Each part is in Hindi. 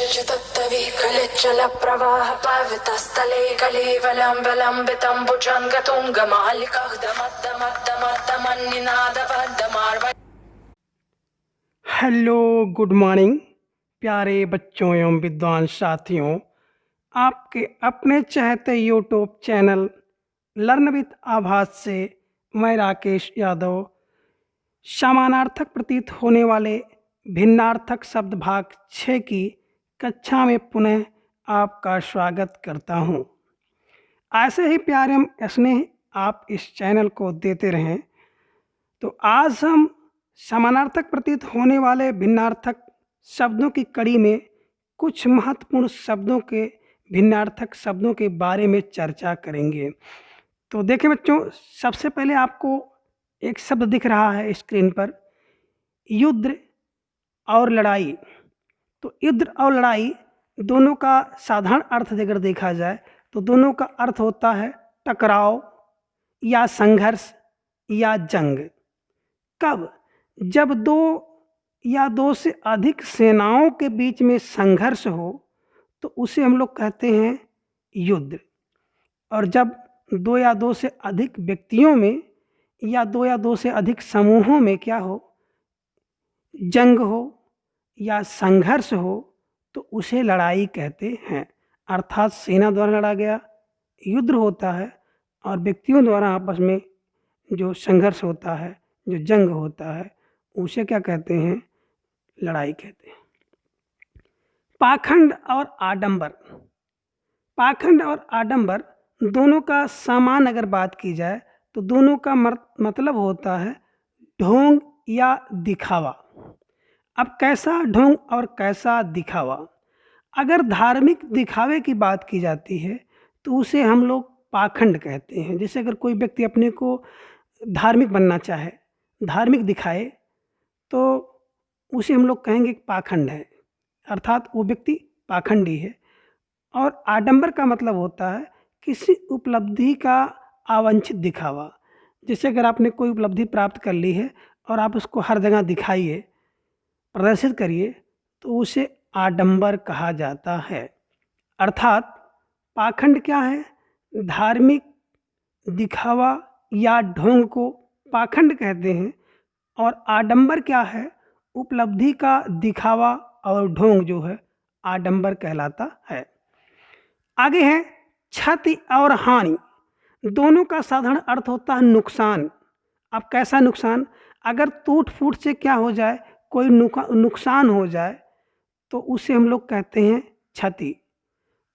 विसृजतत्तविकलिज्जलप्रवाह पावितस्थले कलेवलम्बलम्बितम्बुजङ्गतुङ्गमालिकाः हेलो, गुड मॉर्निंग प्यारे बच्चों एवं विद्वान साथियों। आपके अपने चहते यूट्यूब चैनल लर्न विद आभास से मैं राकेश यादव समानार्थक प्रतीत होने वाले भिन्नार्थक शब्द भाग 6 की कक्षा में पुनः आपका स्वागत करता हूं। ऐसे ही प्यार एवं स्नेह आप इस चैनल को देते रहें। तो आज हम समानार्थक प्रतीत होने वाले भिन्नार्थक शब्दों की कड़ी में कुछ महत्वपूर्ण शब्दों के भिन्नार्थक शब्दों के बारे में चर्चा करेंगे। तो देखें बच्चों, सबसे पहले आपको एक शब्द दिख रहा है स्क्रीन पर, युद्ध और लड़ाई। तो युद्ध और लड़ाई दोनों का साधारण अर्थ अगर देखा जाए तो दोनों का अर्थ होता है टकराव या संघर्ष या जंग। कब? जब दो या दो से अधिक सेनाओं के बीच में संघर्ष हो तो उसे हम लोग कहते हैं युद्ध। और जब दो या दो से अधिक व्यक्तियों में या दो या दो से अधिक समूहों में क्या हो, जंग हो या संघर्ष हो तो उसे लड़ाई कहते हैं। अर्थात सेना द्वारा लड़ा गया युद्ध होता है और व्यक्तियों द्वारा आपस में जो संघर्ष होता है, जो जंग होता है, उसे क्या कहते हैं? लड़ाई कहते हैं। पाखंड और आडंबर। पाखंड और आडंबर दोनों का समान अगर बात की जाए तो दोनों का मतलब होता है ढोंग या दिखावा। अब कैसा ढोंग और कैसा दिखावा? अगर धार्मिक दिखावे की बात की जाती है तो उसे हम लोग पाखंड कहते हैं। जैसे अगर कोई व्यक्ति अपने को धार्मिक बनना चाहे, धार्मिक दिखाए, तो उसे हम लोग कहेंगे पाखंड है, अर्थात वो व्यक्ति पाखंडी है। और आडंबर का मतलब होता है किसी उपलब्धि का अवांछित दिखावा। जैसे अगर आपने कोई उपलब्धि प्राप्त कर ली है और आप उसको हर जगह दिखाइए, प्रदर्शित करिए, तो उसे आडंबर कहा जाता है। अर्थात पाखंड क्या है? धार्मिक दिखावा या ढोंग को पाखंड कहते हैं। और आडंबर क्या है? उपलब्धि का दिखावा और ढोंग जो है आडंबर कहलाता है। आगे है क्षति और हानि। दोनों का साधारण अर्थ होता है नुकसान। अब कैसा नुकसान? अगर टूट फूट से क्या हो जाए, कोई नुकसान हो जाए तो उसे हम लोग कहते हैं क्षति।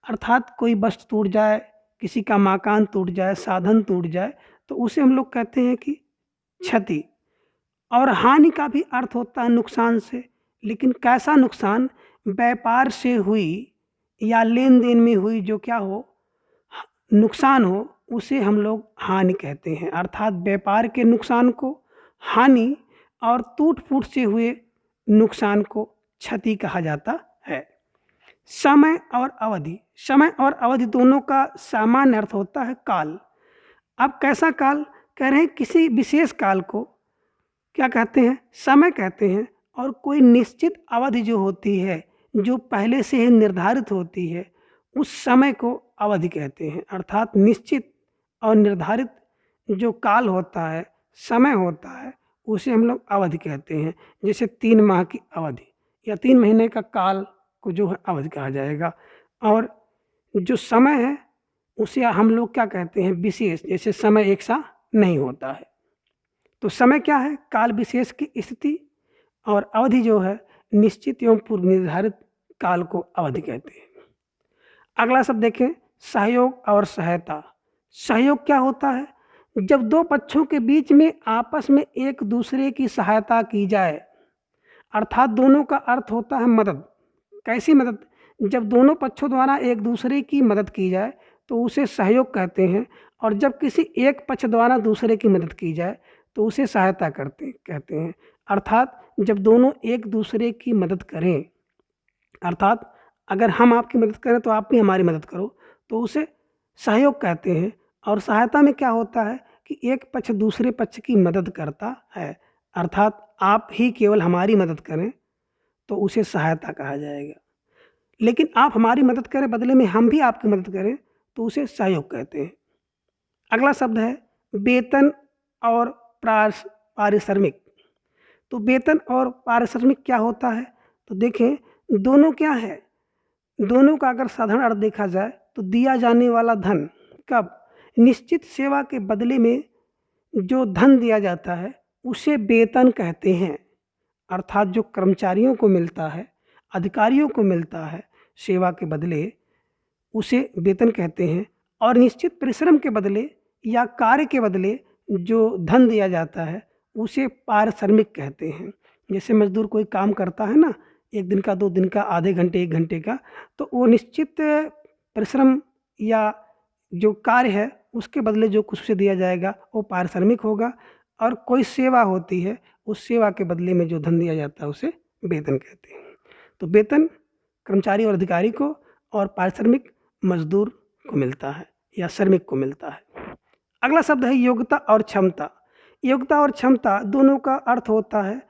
अर्थात कोई वस्तु टूट जाए, किसी का मकान टूट जाए, साधन टूट जाए, तो उसे हम लोग कहते हैं कि क्षति। और हानि का भी अर्थ होता है नुकसान से, लेकिन कैसा नुकसान? व्यापार से हुई या लेन देन में हुई जो क्या हो, नुकसान हो, उसे हम लोग हानि कहते हैं। अर्थात व्यापार के नुकसान को हानि और टूट फूट से हुए नुकसान को क्षति कहा जाता है। समय और अवधि। समय और अवधि दोनों का सामान्य अर्थ होता है काल। अब कैसा काल? कह रहे हैं किसी विशेष काल को क्या कहते हैं? समय कहते हैं। और कोई निश्चित अवधि जो होती है, जो पहले से ही निर्धारित होती है, उस समय को अवधि कहते हैं। अर्थात निश्चित और निर्धारित जो काल होता है, समय होता है, उसे हम लोग अवधि कहते हैं। जैसे 3 माह की अवधि या 3 महीने का काल को जो है अवधि कहा जाएगा। और जो समय है उसे हम लोग क्या कहते हैं? विशेष। जैसे समय एक सा नहीं होता है, तो समय क्या है? काल विशेष की स्थिति, और अवधि जो है निश्चित एवं पूर्व निर्धारित काल को अवधि कहते हैं। अगला शब्द देखें, सहयोग और सहायता। सहयोग क्या होता है? जब दो पक्षों के बीच में आपस में एक दूसरे की सहायता की जाए। अर्थात दोनों का अर्थ होता है मदद। कैसी मदद? जब दोनों पक्षों द्वारा एक दूसरे की मदद की जाए तो उसे सहयोग कहते हैं। और जब किसी एक पक्ष द्वारा दूसरे की मदद की जाए तो उसे सहायता कहते हैं। अर्थात जब दोनों एक दूसरे की मदद करें, अर्थात अगर हम आपकी मदद करें तो आप भी हमारी मदद करो, तो उसे सहयोग कहते हैं। और सहायता में क्या होता है कि एक पक्ष दूसरे पक्ष की मदद करता है। अर्थात आप ही केवल हमारी मदद करें तो उसे सहायता कहा जाएगा। लेकिन आप हमारी मदद करें, बदले में हम भी आपकी मदद करें, तो उसे सहयोग कहते हैं। अगला शब्द है वेतन और पारिश्रमिक। तो वेतन और पारिश्रमिक क्या होता है? तो देखें, दोनों क्या है, दोनों का अगर साधारण अर्थ देखा जाए तो दिया जाने वाला धन। कब? निश्चित सेवा के बदले में जो धन दिया जाता है उसे वेतन कहते हैं। अर्थात जो कर्मचारियों को मिलता है, अधिकारियों को मिलता है सेवा के बदले, उसे वेतन कहते हैं। और निश्चित परिश्रम के बदले या कार्य के बदले जो धन दिया जाता है उसे पारिश्रमिक कहते हैं। जैसे मजदूर कोई काम करता है ना, 1 दिन का, 2 दिन का, आधे घंटे, 1 घंटे का, तो वो निश्चित परिश्रम या जो कार्य है उसके बदले जो कुछ उसे दिया जाएगा वो पारिश्रमिक होगा। और कोई सेवा होती है, उस सेवा के बदले में जो धन दिया जाता है उसे वेतन कहते हैं। तो वेतन कर्मचारी और अधिकारी को, और पारिश्रमिक मजदूर को मिलता है या श्रमिक को मिलता है। अगला शब्द है योग्यता और क्षमता। योग्यता और क्षमता दोनों का अर्थ होता है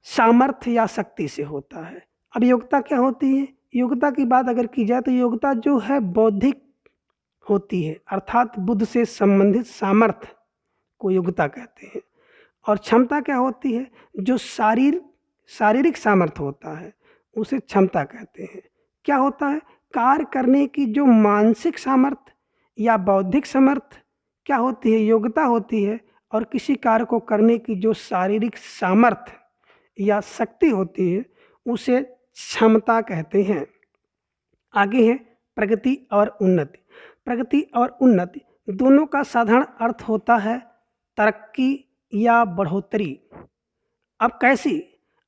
सामर्थ्य या शक्ति से होता है। अब योग्यता क्या होती है? योग्यता की बात अगर की जाए तो योग्यता जो है बौद्धिक होती है, अर्थात बुद्ध से संबंधित सामर्थ्य को योग्यता कहते हैं। और क्षमता क्या होती है? जो शारीरिक सामर्थ्य होता है उसे क्षमता कहते हैं। क्या होता है? कार्य करने की जो मानसिक सामर्थ्य या बौद्धिक सामर्थ्य क्या होती है? योग्यता होती है। और किसी कार्य को करने की जो शारीरिक सामर्थ्य या शक्ति होती है उसे क्षमता कहते हैं। आगे है प्रगति और उन्नति। प्रगति और उन्नति दोनों का साधारण अर्थ होता है तरक्की या बढ़ोतरी। अब कैसी?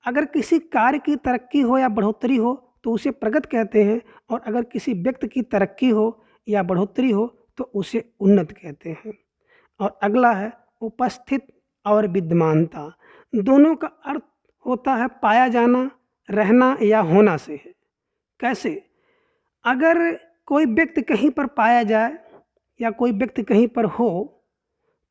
अगर किसी कार्य की तरक्की हो या बढ़ोतरी हो तो उसे प्रगति कहते हैं, और अगर किसी व्यक्ति की तरक्की हो या बढ़ोतरी हो तो उसे उन्नति कहते हैं। और अगला है उपस्थित और विद्यमानता। दोनों का अर्थ होता है पाया जाना, रहना या होना से है। कैसे? अगर कोई व्यक्ति कहीं पर पाया जाए या कोई व्यक्ति कहीं पर हो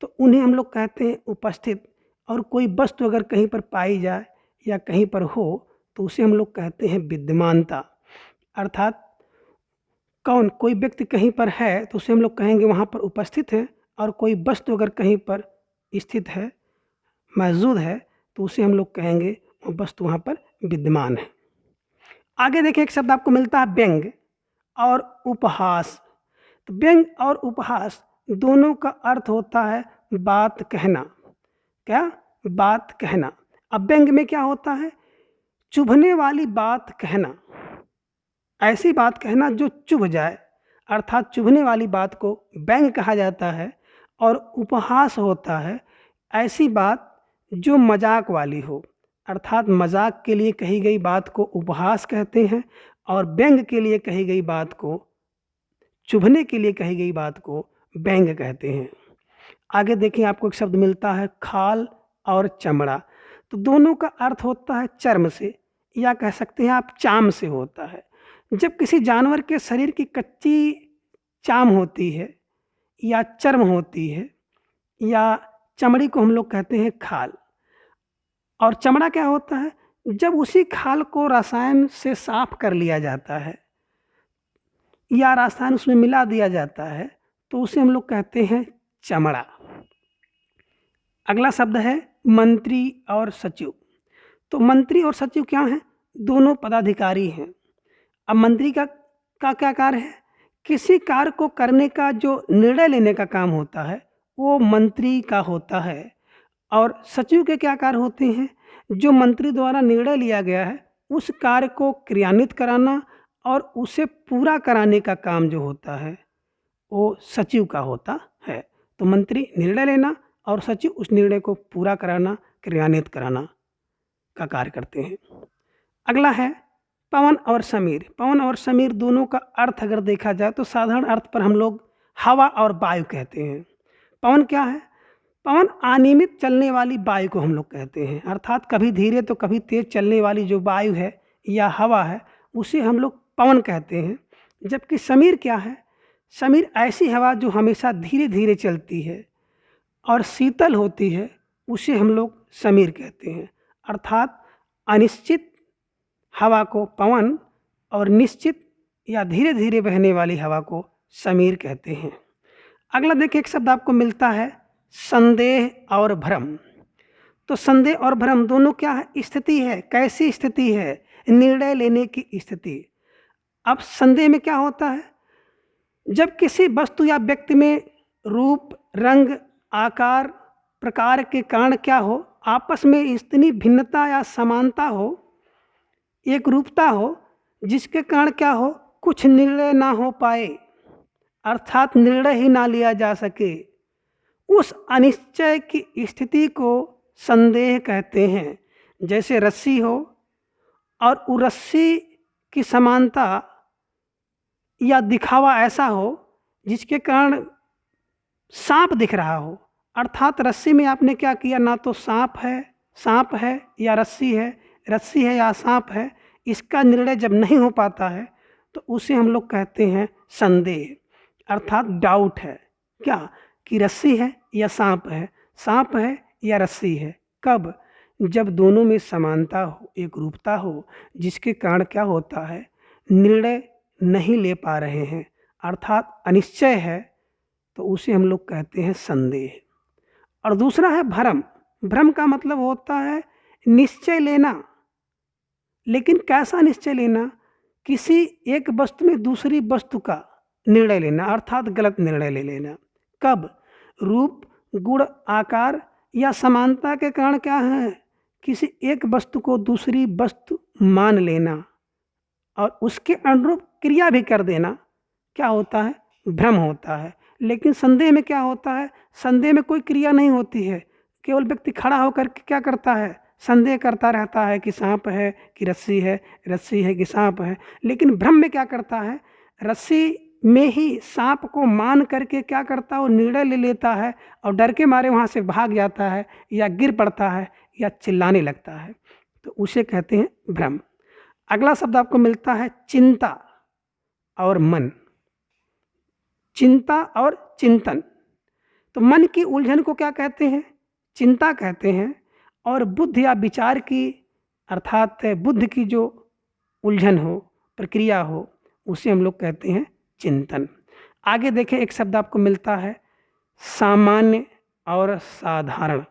तो उन्हें हम लोग कहते हैं उपस्थित। और कोई वस्तु अगर कहीं पर पाई जाए या कहीं पर हो तो उसे हम लोग कहते हैं विद्यमानता। अर्थात कोई व्यक्ति कहीं पर है तो उसे हम लोग कहेंगे वहाँ पर उपस्थित है, और कोई वस्तु अगर कहीं पर स्थित है, मौजूद है, तो उसे हम लोग कहेंगे वो वस्तु वहाँ पर विद्यमान है। आगे देखिए, एक शब्द आपको मिलता है व्यंग और उपहास। तो व्यंग और उपहास दोनों का अर्थ होता है बात कहना। क्या? बात कहना। अब व्यंग में क्या होता है? चुभने वाली बात कहना, ऐसी बात कहना जो चुभ जाए, अर्थात चुभने वाली बात को व्यंग कहा जाता है। और उपहास होता है ऐसी बात जो मजाक वाली हो, अर्थात मजाक के लिए कही गई बात को उपहास कहते हैं, और व्यंग के लिए कही गई बात को, चुभने के लिए कही गई बात को व्यंग कहते हैं। आगे देखिए, आपको एक शब्द मिलता है खाल और चमड़ा। तो दोनों का अर्थ होता है चर्म से, या कह सकते हैं आप चाम से होता है। जब किसी जानवर के शरीर की कच्ची चाम होती है या चर्म होती है, या चमड़ी को हम लोग कहते हैं खाल। और चमड़ा क्या होता है? जब उसी खाल को रसायन से साफ कर लिया जाता है या रसायन उसमें मिला दिया जाता है तो उसे हम लोग कहते हैं चमड़ा। अगला शब्द है मंत्री और सचिव। तो मंत्री और सचिव क्या हैं? दोनों पदाधिकारी हैं। अब मंत्री का क्या कार्य है? किसी कार्य को करने का जो निर्णय लेने का काम होता है वो मंत्री का होता है। और सचिव के क्या कार्य होते हैं? जो मंत्री द्वारा निर्णय लिया गया है उस कार्य को क्रियान्वित कराना और उसे पूरा कराने का काम जो होता है वो सचिव का होता है। तो मंत्री निर्णय लेना और सचिव उस निर्णय को पूरा कराना, क्रियान्वित कराना का कार्य करते हैं। अगला है पवन और समीर। पवन और समीर दोनों का अर्थ अगर देखा जाए तो साधारण अर्थ पर हम लोग हवा और वायु कहते हैं। पवन क्या है? पवन अनियमित चलने वाली वायु को हम लोग कहते हैं, अर्थात कभी धीरे तो कभी तेज चलने वाली जो वायु है या हवा है उसे हम लोग पवन कहते हैं। जबकि समीर क्या है? समीर ऐसी हवा जो हमेशा धीरे धीरे चलती है और शीतल होती है, उसे हम लोग समीर कहते हैं। अर्थात अनिश्चित हवा को पवन और निश्चित या धीरे धीरे बहने वाली हवा को समीर कहते हैं। अगला देखिए, एक शब्द आपको मिलता है संदेह और भ्रम। तो संदेह और भ्रम दोनों क्या है? स्थिति है। कैसी स्थिति है? निर्णय लेने की स्थिति। अब संदेह में क्या होता है? जब किसी वस्तु या व्यक्ति में रूप, रंग, आकार, प्रकार के कारण क्या हो, आपस में इतनी भिन्नता या समानता हो, एक रूपता हो, जिसके कारण क्या हो, कुछ निर्णय ना हो पाए, अर्थात निर्णय ही ना लिया जा सके, उस अनिश्चय की स्थिति को संदेह कहते हैं। जैसे रस्सी हो और उस रस्सी की समानता या दिखावा ऐसा हो जिसके कारण सांप दिख रहा हो, अर्थात रस्सी में आपने क्या किया, ना तो सांप है या रस्सी है या सांप है, इसका निर्णय जब नहीं हो पाता है तो उसे हम लोग कहते हैं संदेह, अर्थात डाउट है क्या, कि रस्सी है या सांप है या रस्सी है। कब? जब दोनों में समानता हो, एक रूपता हो, जिसके कारण क्या होता है, निर्णय नहीं ले पा रहे हैं, अर्थात अनिश्चय है, तो उसे हम लोग कहते हैं संदेह। और दूसरा है भ्रम। भ्रम का मतलब होता है निश्चय लेना, लेकिन कैसा निश्चय लेना? किसी एक वस्तु में दूसरी वस्तु का निर्णय लेना, अर्थात गलत निर्णय ले लेना। कब? रूप, गुण, आकार या समानता के कारण क्या है, किसी एक वस्तु को दूसरी वस्तु मान लेना और उसके अनुरूप क्रिया भी कर देना, क्या होता है, भ्रम होता है। लेकिन संदेह में क्या होता है? संदेह में कोई क्रिया नहीं होती है, केवल व्यक्ति खड़ा होकर के क्या करता है, संदेह करता रहता है कि सांप है कि रस्सी है कि सांप है। लेकिन भ्रम में क्या करता है, रस्सी में ही सांप को मान करके क्या करता है, वो निर्णय ले लेता है और डर के मारे वहाँ से भाग जाता है या गिर पड़ता है या चिल्लाने लगता है, तो उसे कहते हैं भ्रम। अगला शब्द आपको मिलता है चिंता और मन। चिंता और चिंतन। तो मन की उलझन को क्या कहते हैं? चिंता कहते हैं। और बुद्ध या विचार की, अर्थात बुद्ध की जो उलझन हो, प्रक्रिया हो, उसे हम लोग कहते हैं चिंतन। आगे देखें, एक शब्द आपको मिलता है सामान्य और साधारण।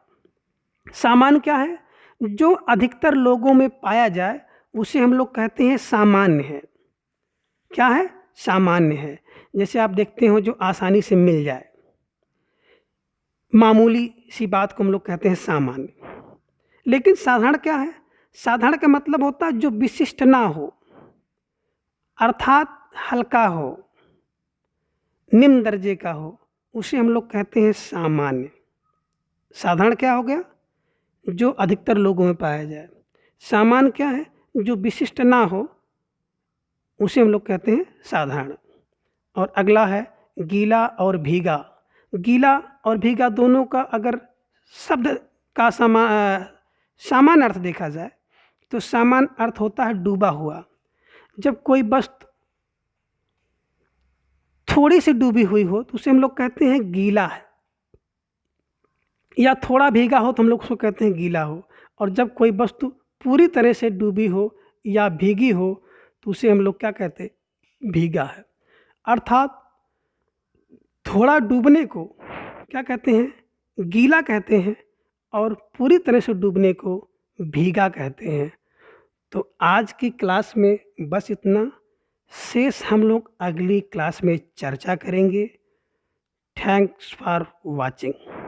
सामान्य क्या है? जो अधिकतर लोगों में पाया जाए उसे हम लोग कहते हैं सामान्य है। क्या है? सामान्य है। जैसे आप देखते हो जो आसानी से मिल जाए, मामूली सी बात को हम लोग कहते हैं सामान्य। लेकिन साधारण क्या है? साधारण का मतलब होता है जो विशिष्ट ना हो, अर्थात हल्का हो, निम्न दर्जे का हो, उसे हम लोग कहते हैं सामान्य। साधारण क्या हो गया? जो अधिकतर लोगों में पाया जाए। सामान्य क्या है? जो विशिष्ट ना हो, उसे हम लोग कहते हैं साधारण। और अगला है गीला और भीगा। गीला और भीगा दोनों का अगर शब्द का सामान्य अर्थ देखा जाए तो सामान्य अर्थ होता है डूबा हुआ। जब कोई वस्तु थोड़ी सी डूबी हुई हो तो उसे हम लोग कहते हैं गीला है, या थोड़ा भीगा हो तो हम लोग उसको कहते हैं गीला हो। और जब कोई वस्तु पूरी तरह से डूबी हो या भीगी हो तो उसे हम लोग क्या कहते हैं? भीगा है। अर्थात थोड़ा डूबने को क्या कहते हैं? गीला कहते हैं, और पूरी तरह से डूबने को भीगा कहते हैं। तो आज की क्लास में बस इतना। शेष हम लोग अगली क्लास में चर्चा करेंगे। Thanks for watching.